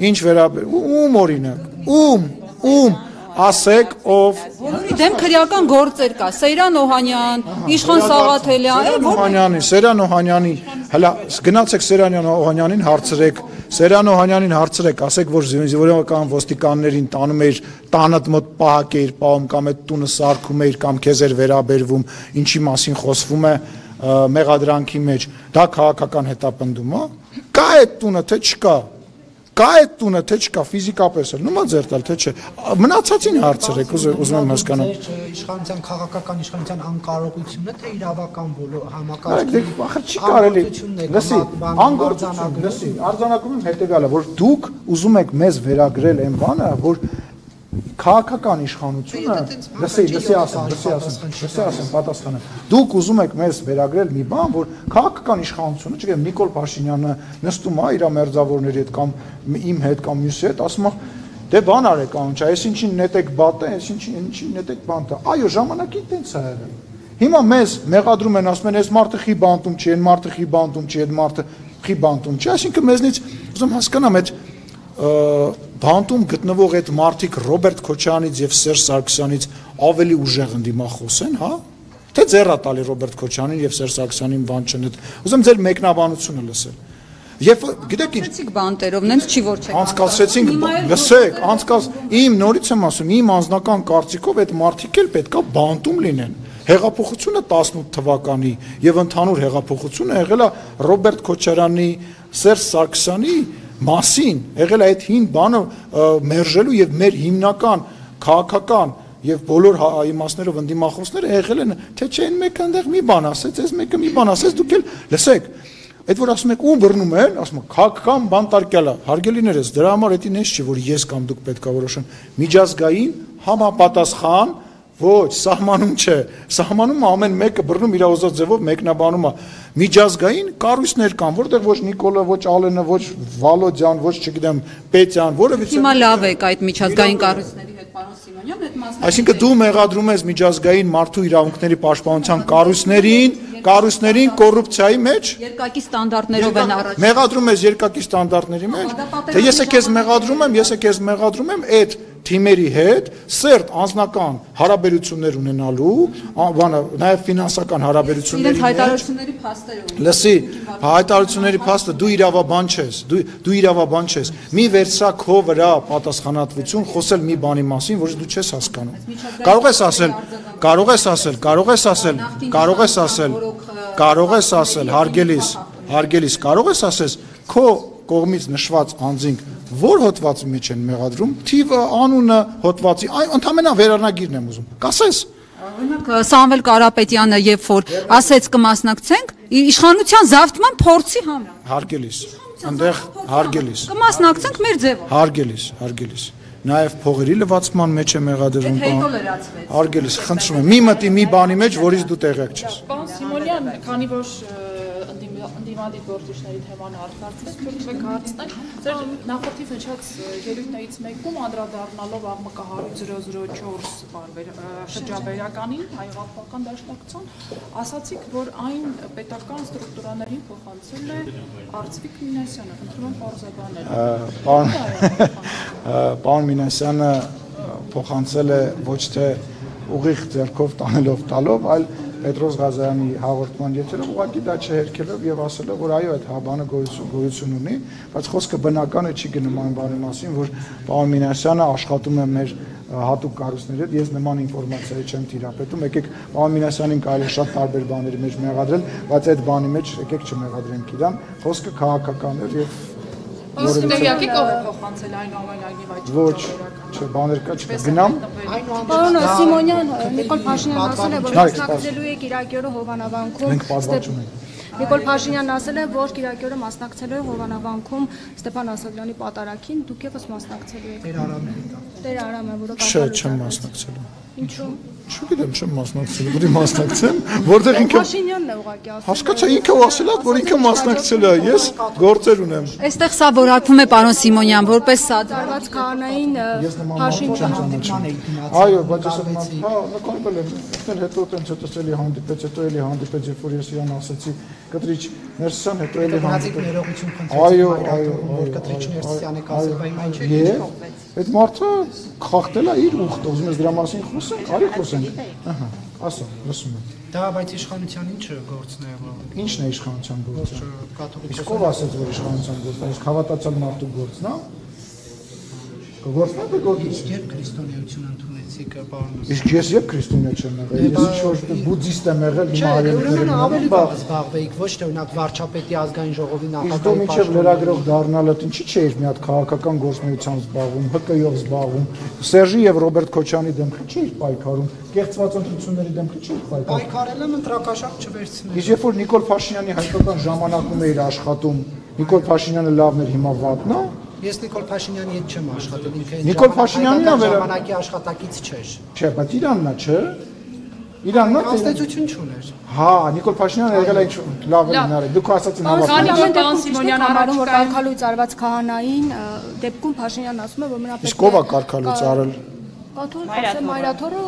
Ինչ վերաբերվում ում օրինակ, ում ասեք ով Որի դեմ քրեական գործեր կա, Սեյրան Օհանյան, Իշխան Սաղաթելյան, Սեյրան Օհանյանի, հələ գնացեք Սեյրան Օհանյանին հարցրեք, Սեյրան Օհանյանին հարցրեք, ասեք, որ զինվորական ոստիկաններին տանում էր տանդ մոտ պահակ էր պահում կամ այդ տունը սարքում էր կամ քեզ էր վերաբերվում, ինչի մասին խոսվում է մեղադրանքի մեջ, դա քաղաքական հետապնդում է, կա այդ տունը թե չկա, կա այդ տունը թե չկա ֆիզիկապես էլ նոմա ձերտալ թե չէ մնացածին հարցրեք ուզում եմ հասկանալ իշխանության քաղաքական իշխանության անկարողությունը թե իրավական բոլոր համակարգի ախր չի կարելի լսի անգործություն լսի արձանագրում հետեւյալը որ դուք ուզում եք մեզ վերագրել այն բանը որ քաղաքական իշխանությունը լսի ասեմ պատասխանը դուք ուզում եք մեզ վերագրել մի բան որ քաղաքական իշխանությունը չգիտեմ Նիկոլ Փաշինյանը նստում է իր մերձավորների հետ կամ իմ հետ կամ մյուսի հետ ասում է դե բան արեք անչա այս ինչին նետեք բատը այս ինչին նետեք բանտը այո ժամանակին տենց է եղել հիմա մեզ մեղադրում են ասում են այս մարդը խի բանտում չի այն մարդը խի բանտում չի այդ մարդը խի բանտում չի այսինքն մեզնից ուզում հասկանամ այդ բանտում գտնվող այդ մարդիկ Ռոբերտ Քոչարյանից եւ Սերժ Սարգսյանից ավելի ուժեղ ընդդիմախոս են, հա? Թե ձեռա տալի Ռոբերտ Քոչարյանին եւ Սերժ Սարգսյանին բան չնետ։ Ուզում ձեր մեկնաբանությունը լսել։ Եվ գիտեք ինչ բանտերով նենց չի որ չեք անցկացրեցինք, լսեք, իմ նորից եմ ասում, իմ անձնական կարծիքով այդ մարդիկ էլ պետքա բանտում լինեն։ Հեղափոխությունը 18 թվականի եւ ընդհանուր հեղափոխությունը եղել է Ռոբերտ Քոչարյանի, Սերժ Սարգսյանի մասին եղել է այդ հին բանը մերժելու եւ մեր հիմնական քաղաքական եւ բոլոր իմաստներով ընդդիմախոսները եղել են թե չէ այն մեկը այնտեղ մի բան ասեց, այս մեկը մի բան ասեց, դուք էլ լսեք այդ որ ասում եք ում բռնում են, ասում եք քաղաքական բանտարկյալը, հարգելիներս, դրա համար էդին էս չի որ ես կամ դուք պետք է որոշեն միջազգային համապատասխան ոչ, սահմանում չէ, սահմանում ամեն մեկը բռնում իր ուզած ձևով մեկնաբանում է միջազգային կառույցներ կան, որտեղ ոչ Նիկոլը, ոչ Ալենը, ոչ Վալոդյան, ոչ չգիտեմ Պետյան, որևիցե Հիմա լավ եք այդ միջազգային կառույցների հետ պարոն Սիմոնյան, այդ մասը Այսինքն դու մեղադրում ես միջազգային մարդու իրավունքների պաշտպանության կառույցներին կոռուպցիայի մեջ երկակի ստանդարտներով են առաջ մեղադրում ես երկակի ստանդարտների մեջ թե ես քեզ մեղադրում եմ այդ թիմերի հետ սերտ անձնական հարաբերություններ ունենալու, բանը նաև ֆինանսական հարաբերությունների մեջ հայտարարությունների փաստեր լսի, հայտարարությունների փաստը դու իրավաբան չես, մի վերցրա քո վրա պատասխանատվություն խոսել մի բանի մասին, որը դու չես հասկանում։ Կարող ես ասել, հարգելիս, կարող ես ասել, քո կողմից նշված անձինք որ հոդվածի մեջ են մեղադրում, թիվը, անունը, հոդվածի, ընդհանրապես վերանագիրն եմ ուզում։ Կասես։ Օրինակ Սամվել Կարապետյանը երբ որ ասեց կմասնակցենք, իշխանության զավթման փորձի համար։ Հարգելիս, այնտեղ հարգելիս։ Կմասնակցենք մեր ձևով։ Հարգելիս։ Նաև փողերի լվացման մեջ է մեղադրվում հետո լրացվեց։ Հարգելիս, խնդրում եմ, մի մտի մի բանի մեջ, որից դու տեղյակ չես։ Պարոն Սիմոնյան, քանի որ ընդդիմադիր գործիչների թեման արտարծվեց, թույլ հարցնել, ձեր նախորդի հնչած ելույթներից մեկում անդրադառնալով աղմկա 10004 շրջաբերականին հայ-ղափական դաշնակցության, ասացիք, որ այն պետական ստրուկտուրաներին փոխանցել է Արծվիկ Մինասյանը, խնդրում եմ պարզաբանել։ Պարոն Մինասյանը փոխանցել է ոչ թե ուղիղ ձեռքով տալով, այլ Պետրոս Ղազարյանի հաղորդման եթերով ուղղակի դա չհերքելով եւ ասելով որ այո այդ բանը գոյություն ունի, բայց խոսքը բնական է չի գնում այն բանի մասին, որ պարոն Մինասյանը աշխատում է մեր հատուկ կառույցների հետ, ես նման ինֆորմացիայի չեմ տիրապետում, եկեք պարոն Մինասյանին կարելի շատ տարբեր բաների մեջ մեղադրել, բայց այդ բանի մեջ եկեք չմեղադրենք իրան, խոսքը քաղաքական էր եւ Ստեղյակի կողմ է փոխանցել այնուամենայնիվ այդ ոչ, չէ, բաներ կա, չկա, գնամ։ Պարոն Սիմոնյան, Նիկոլ Փաշինյանն ասել է, որ մասնակցելու է Կիրակի օրը Հովանավանքում։ Մենք պատվաճում ենք։ Նիկոլ Փաշինյանն ասել է, որ Կիրակի օրը մասնակցելու է Հովանավանքում Ստեփան Ասատրյանի պատարագին, դուք եւս մասնակցելու եք։ Տեր Արամը, որը կատարել է։ Չեմ մասնակցելու։ Ինչու՞։ Չգիտեմ, չեմ մասնակցելու, որի մասնակցեմ, որտեղ ինքը Փաշինյանն է ուղղակի ասել։ Հասկացա, ինքը ասել է, որ ինքը մասնակցել է, ես գործեր ունեմ։ Այստեղ սա որակվում է պարոն Սիմոնյան, որպես սադրված քահանային Փաշինյանը։ Այո, բայց ես նկարվել եմ, այդտեղ հետո տենց էլի հանդիպեց, հետո էլի հանդիպեց, երբ որ ես իրան ասեցի, կտրիչ Ներսիսյան, հետո էլի հանդիպեց։ Այո, որ կտրիչ Ներսիսյանը կասել, բայց ինչ է։ Այդ մարդը խախտել է իր ուխտը, ուզում ես դրա մասին խոսենք, արի խոսենք։ Ահա, ասա, լսում եմ։ Դա բայց իշխանության ինչը գործն է եղել։ Ինչն է իշխանության գործը։ Կաթողիկոսը։ Իսկ ով ասաց, որ իշխանության գործն է, իսկ հավատացյալ մարդու գործն է։ Գործն է գործից։ Երբ քրիստոնեություն ընդունեցիք, պարոն։ Իսկ ես երբ քրիստոնյա չեմ եղել, ես ինչ-որ բուդդիստ եմ եղել, հիմա Ուրեմն ավելի արևելքում բաղ զբաղվեիք, ոչ թե օրինակ վարչապետի ազգային ժողովի Իսկ դու մինչև լրագրող դառնալդ ինչի՞ չէիր մի հատ քաղաքական գործունեությամբ զբաղվում, ՀԿ-ով զբաղվում, Սերժի եւ Ռոբերտ Քոչյանի դեմքը չէիր պայքարում, կեղծված ընտրությունների դեմքը չէիր պայքարում։ Պայքարել եմ ընտրակաշառք չվերցնել։ Իսկ երբ որ Նիկոլ Փաշինյանի հայկական ժամանակում էիր աշխատում, Նիկոլ Փաշինյանը լավն էր, հիմա վատն է։ Ես Նիկոլ Փաշինյանի հետ չեմ աշխատել, ինքը Նիկոլ Փաշինյանն է ժամանակի աշխատակից չէր։ Չէ, բայց Իրանն է, չէ։ Իրանն է։ Հաստատություն չուներ։ Հա, Նիկոլ Փաշինյանը եղել է ինչ լավ է հնարել։ Դուք ասացին Անձամբ Պարոն Սիմոնյան համարում որ առաջիկայում կարգալույց արված քահանային դեպքում Փաշինյանն ասում է որ մնա Իսկ ով է կարգալույց արել։ Մայրաթորը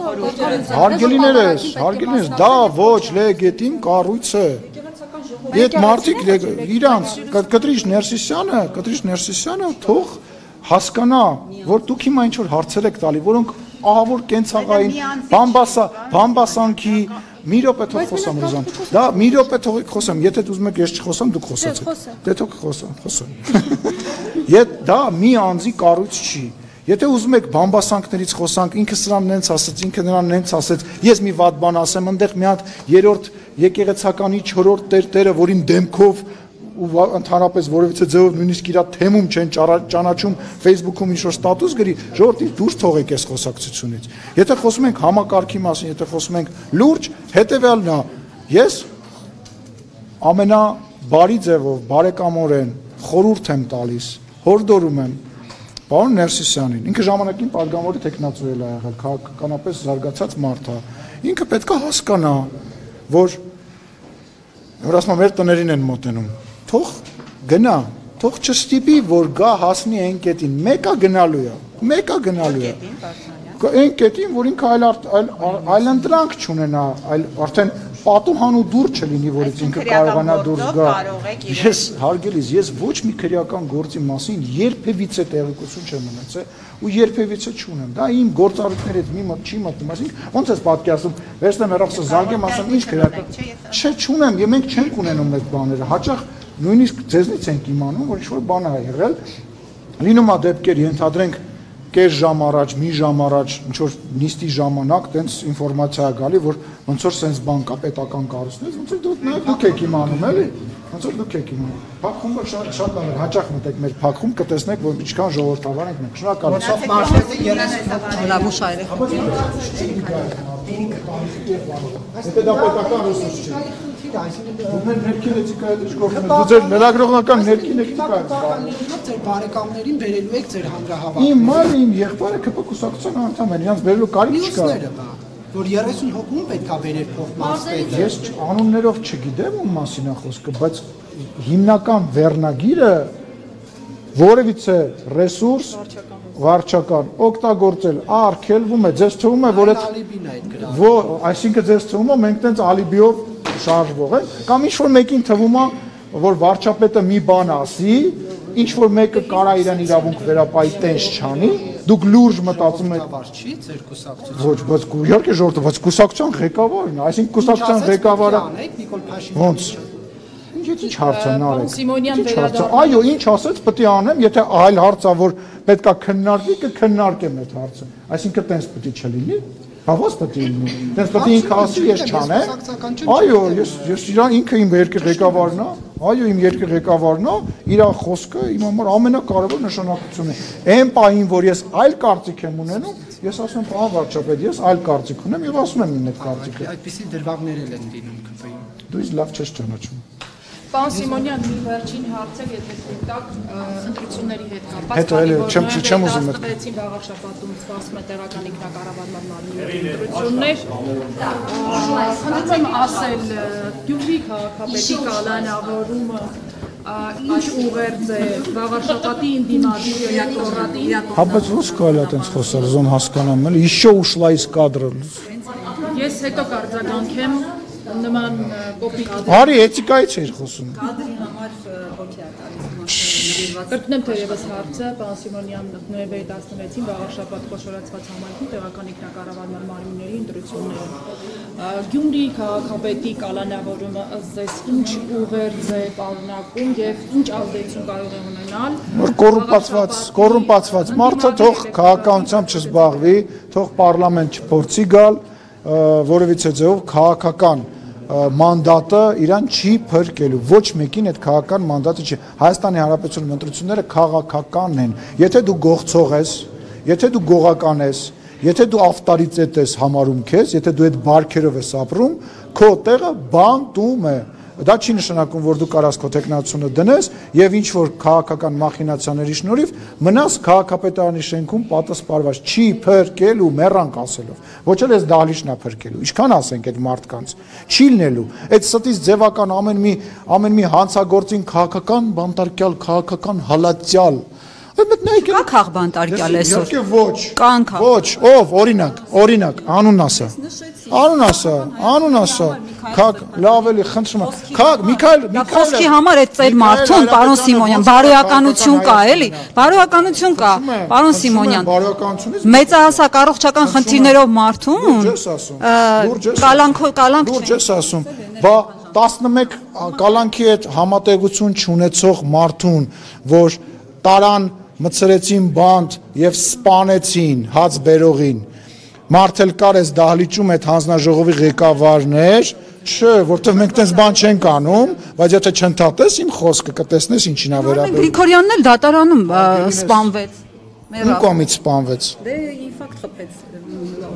Հարգելիներս, դա ոչ լեգիտիմ կառույց է։ Այդ մարդիկ իրանց Կտրիչ Ներսիսյանը թող հասկանա, որ դուք հիմա ինչ որ հարցեր եք տալի, որոնք ահավոր կենցաղային բամբասանքի մի րոպե թող խոսամ Ռուզան։ Դա մի րոպե թող խոսամ, եթե դու ուզում եք ես չխոսամ, դուք խոսացեք։ Դե թող խոսամ։ Դա մի անձի կառույց չի։ Եթե ուզում եք բամբասանքներից խոսանք, ինքը սրան նենց ասեց, ինքը նրան նենց ասեց, ես մի վատ բան ասեմ, այնտեղ մի հատ երրորդ եկեղեցականի 4-րդ տերը, որին դեմքով ու ընդհանրապես որևիցե ձևով նույնիսկ իր թեմում չեն ճանաչում Facebook-ում ինչ-որ ստատուս գրի, ժողովրդի դուրս թողեք այս խոսակցությունից։ Եթե խոսում ենք համակարգի մասին, եթե խոսում ենք լուրջ, հետևյալն է, ես ամենաբարի ձևով, բարեկամորեն խորհուրդ եմ տալիս, հորդորում եմ Պարոն Ներսիսյանին, ինքը ժամանակին պատգամավորի տեխնացուել է եղել, քաղաքականապես զարգացած մարդ է։ Ինքը պետք է հասկանա, որ ասում եմ, մեր տներին են մոտենում։ Թող գնա, թող չստիպի, որ գա հասնի այն կետին, մեկը գնալու է։ Այն կետին, որ ինքը այլ ընտրանք չունենա, այլ արդեն պատուհան ու դուր չլինի, որից ինքը կարողանա դուրս գա։ Ես հարգելիս, ես ոչ մի քրեական գործի մասին երբևիցե տեղեկություն չեմ ունեցել ու երբևիցե չունեմ։ Դա իմ գործառույթներից մի մոտ չի մտնում, այսինքն ոնց ես պատկերացնում, վերցնեմ հեռախոսը զանգեմ, ասեմ ինչ քրեական։ Չէ, չունեմ, եւ մենք չենք ունենում այդ բաները։ Հաճախ նույնիսկ ձեզնից ենք իմանում, որ ինչ-որ բան է եղել։ Լինում է դեպքեր, ենթադրենք կես ժամ առաջ, մի ժամ առաջ, ինչ որ նիստի ժամանակ տենց ինֆորմացիա է գալի, որ ոնց որ սենց բան կա պետական կառույցներից, ոնց որ դուք եք իմանում, էլի, ոնց որ դուք եք իմանում։ Փակ խումբը շատ լավ է, հաճախ մտեք մեր փակ խումբ, կտեսնեք, որ ինչքան ժողովրդավար ենք մենք։ Շնորհակալություն։ Եթե դա պետական ռեսուրս չէ։ Դու ներքին էթիկայի դժգոհություն, դու ձեր լրագրողական ներքին էթիկա եք զբաղվում։ Ձեր բարեկամներին բերելու եք ձեր հանրահավաք։ Իմ մայրը, իմ եղբայրը ԿՊ-կուսակցության անդամ են, իրանց բերելու կարիք չկա։ Որ 30 հոգում պետքա բերել փոխմասպետը։ Ես անուններով չգիտեմ ում մասին է խոսքը, բայց հիմնական վերնագիրը որևիցե ռեսուրս վարչական օգտագործել արգելվում է, ձեզ թվում է, որ այսինքն ձեզ թվում է մենք տենց ալիբիով շարժվող ենք, կամ ինչ-որ մեկին թվում է, որ վարչապետը մի բան ասի, ինչ-որ մեկը կարա իրան իրավունք վերապայի տենց չանի, դուք լուրջ մտածում եք չի ձեր կուսակցությունը։ Ոչ, բայց իհարկե ժողովուրդը, բայց կուսակցության ղեկավարն է, այսինքն կուսակցության ղեկավարը Նիկոլ Փաշինյանը ոնց Ինչ հարց է նարեկ։ Սիմոնյան վերադառնում։ Այո, ինչ ասեց, պետք է անեմ, եթե այլ հարց է, որ պետքա քննարկվի, կքննարկեմ այդ հարցը։ Այսինքն տենց պետք է չլինի։ Հա ո՞ս պետք է լինի։ Տենց պետք է ինքը ասի, ես չանեմ։ Այո, ես իրան ինքը իմ երկրի ղեկավարն է։ Այո, իմ երկրի ղեկավարն է, իր խոսքը իմ համար ամենակարևոր նշանակությունն է։ Այն պահին, որ ես այլ կարծիք եմ ունենում, ես ասում եմ, պարոն վարչապետ, ես այլ կարծիք ունեմ եւ ասում եմ իմ այդ կարծիքը։ Այդպիսի դրվագներ են լինում ԿՊ-ում։ Դու ինձ լավ չես ճանաչում։ Պարոն Սիմոնյան, մի վերջին հարց է, եթե դուք ընտրությունների հետ կապված, Հետո էլ չեմ ուզում այդ։ 16-ին վաղ շաբաթում սպասվում է տեղական ինքնակառավարման մարմնի ընտրություններ։ Խնդրում եմ ասել, Գյումրի քաղաքապետի կալանավորումը ինչ ուղերձ է վաղաշաբաթի ինդիմադիա կորատի։ Հա բայց ո՞ս կարելի է այդպես խոսալ, զոն հասկանամ, էլի, еще ушла из кадра։ Ես հետո կարձագանքեմ նման կոպիտ։ Արի էթիկայից էիր խոսում։ Կադրի համար ոգի է տալիս Կրկնեմ թերևս հարցը, պարոն Սիմոնյան, նոյեմբերի 16-ին վաղաշաբաթ խոշորացված համայնքում տեղական ինքնակառավարման մարմինների ընտրությունները։ Գյումրի քաղաքապետի կալանավորումը ըստ ինչ ուղերձ է պարունակում եւ ինչ ազդեցություն կարող է ունենալ։ Կոռումպացված մարդը թող քաղաքականությամբ չզբաղվի, թող պարլամենտ չփորձի գալ, որևիցե ձևով քաղաքական մանդատը իրան չի փրկելու, ոչ մեկին այդ քաղաքական մանդատը չի։ Հայաստանի Հանրապետությունում ընտրությունները քաղաքական են։ Եթե դու գողցող ես, եթե դու գողական ես, եթե դու ավտորիտետ ես համարում քեզ, եթե դու այդ բարքերով ես ապրում, քո տեղը բանտում է։ Դա չի նշանակում, որ դու կարաս քո տեխնացությունը դնես եւ ինչ որ քաղաքական մախինացիաների շնորհիվ մնաս քաղաքապետարանի շենքում պատասպարված, չի փրկելու, մեռանք ասելով։ Ոչ էլ էս դահլիճն է փրկելու։ Ինչքան ասենք այդ մարդկանց։ Չի լինելու։ Այդ ստից ձևական ամեն մի հանցագործին քաղաքական բանտարկյալ, քաղաքական հալածյալ։ Կա քաղբանտարկյալ այսօր։ Ոչ։ Ոչ, ով, օրինակ, անուն ասա։ Լավ էլի, խնդրում եմ։ Միքայել Խոսքի համար այդ ծեր մարդուն, պարոն Սիմոնյան, բարոյականություն կա, էլի։ Բարոյականություն կա, պարոն Սիմոնյան։ Մեծահասակ առողջական խնդիրներով մարդուն կալանք դուր ես ասում։ Բա 11 կալանքի հետ համատեղություն չունեցող մարդուն, որ տարան մցրեցին բանտ եւ սպանեցին հաց բերողին։ Մարդել կար էս դահլիճում այդ հանձնաժողովի ղեկավարներ, չէ, որտեվ մենք տես բան չենք անում, բայց եթե չընդհատես իմ խոսքը, կտեսնես ինչին ա վերաբերում։ Գրիգորյանն էլ դատարանում սպանվեց։ Ում կողմից սպանվեց։ Դե ինֆարկտ խփեց,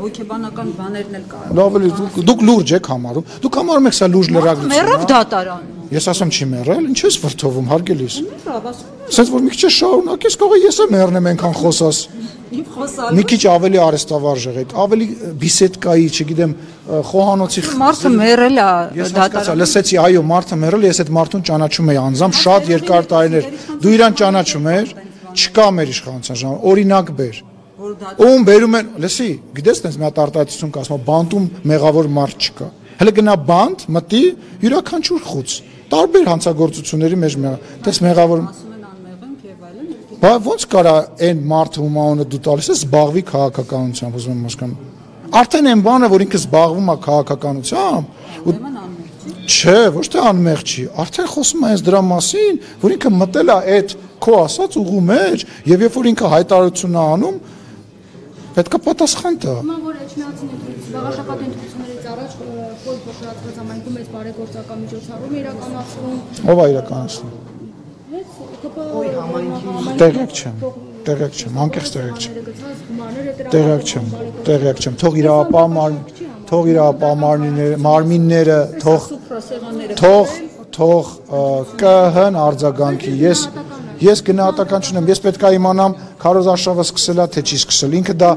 հոգեբանական բաներն էլ կա։ Լավ էլի, դուք լուրջ եք համարում։ Դուք համարում եք սա լուրջ լրագրություն։ Մեռավ դատարան։ Ես ասեմ չի մեռել, ինչ ես վրթովում, հարգելիս։ Սենց որ մի քիչ շարունակես, կարող ես մեռնեմ այնքան խոսաս։ Մի քիչ ավելի արեստավարժ եղեք, ավելի բիսեդկայի, չգիտեմ, խոհանոցի Մարդը մեռել է դատարան։ Լսեցի, այո, մարդը մեռել, ես այդ մարդուն ճանաչում եի անձամբ շատ երկար տարիներ։ Դու իրան ճանաչում ես, չկա մեր իշխանության ժամանակ, օրինակ բեր։ Ում բերում են, լսի, գիտես, տենց մի հատ արտահայտություն կա, ասում բանտում մեղավոր մարդ չկա։ Հələ գնա բանտ, մտի, յուրաքանչյուր խոց։ Տարբեր հանցագործությունների մեջ տես մեղավոր Բա ոնց կարա այն մարդը ում անունը դու տալիս ես զբաղվի քաղաքականությամբ, ուզում եմ հասկանալ։ Արդեն այն բանը, որ ինքը զբաղվում է քաղաքականությամբ, չէ, ոչ թե անմեղ չի, արդեն խոսում է այս դրա մասին, որ ինքը մտել է այդ քո ասած ուղու մեջ, եւ երբ որ ինքը հայտարարություն է անում, պետք է պատասխան տա։ Հիմա որ Էջմիածին վաղաշաբաթ ընտրություններից առաջ խոր փոխրացված համայնքում այս բարեգործական միջոցառումը իրականացվում։ Ո՞վ է իրականացնում։ Տեղյակ չեմ, անկեղծ տեղյակ չեմ, թող իրավապահ մարմինները, թող ԿՀ-ն արձագանքի, ես գնահատական չունեմ, ես պետք է իմանամ Քարոզ Արշավը սկսելա, թե չի սկսել, ինքը դա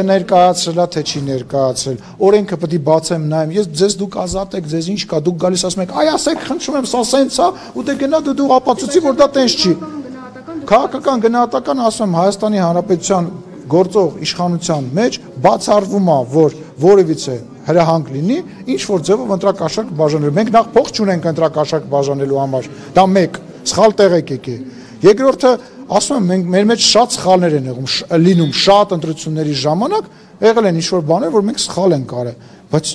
ներկայացրելա, թե չի ներկայացրել, օրենքը պետք է բացեմ նայեմ, ես ձեզ դուք ազատ եք, ձեզ ինչ կա, դուք գալիս ասում եք, այ ասեք, խնդրում եմ, սա սենց է, ու դե գնա դու ապացուցի, որ դա տենց չի։ Քաղաքական գնահատական ասում եմ Հայաստանի Հանրապետության գործող իշխանության մեջ բացառվում է, որ որևիցե հրահանգ լինի, ինչ որ ձևով ընտրակաշառք բաժանելու։ Մենք նախ փող չունենք ընտրակաշառք բաժանելու համար։ Դա մեկ, սխալ տեղ եք եկել։ Երկրորդը, ասում եմ, մեր մեջ շատ սխալներ են լինում շատ ընտրությունների ժամանակ, եղել են ինչ որ բաներ, որ մենք սխալ ենք արել, բայց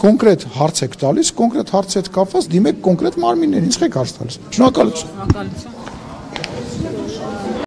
կոնկրետ հարց եք տալիս, կոնկրետ հարցի հետ կապված դիմեք կոնկրետ մարմիններին, ինչ եք հարց տալիս։ Շնորհակալություն։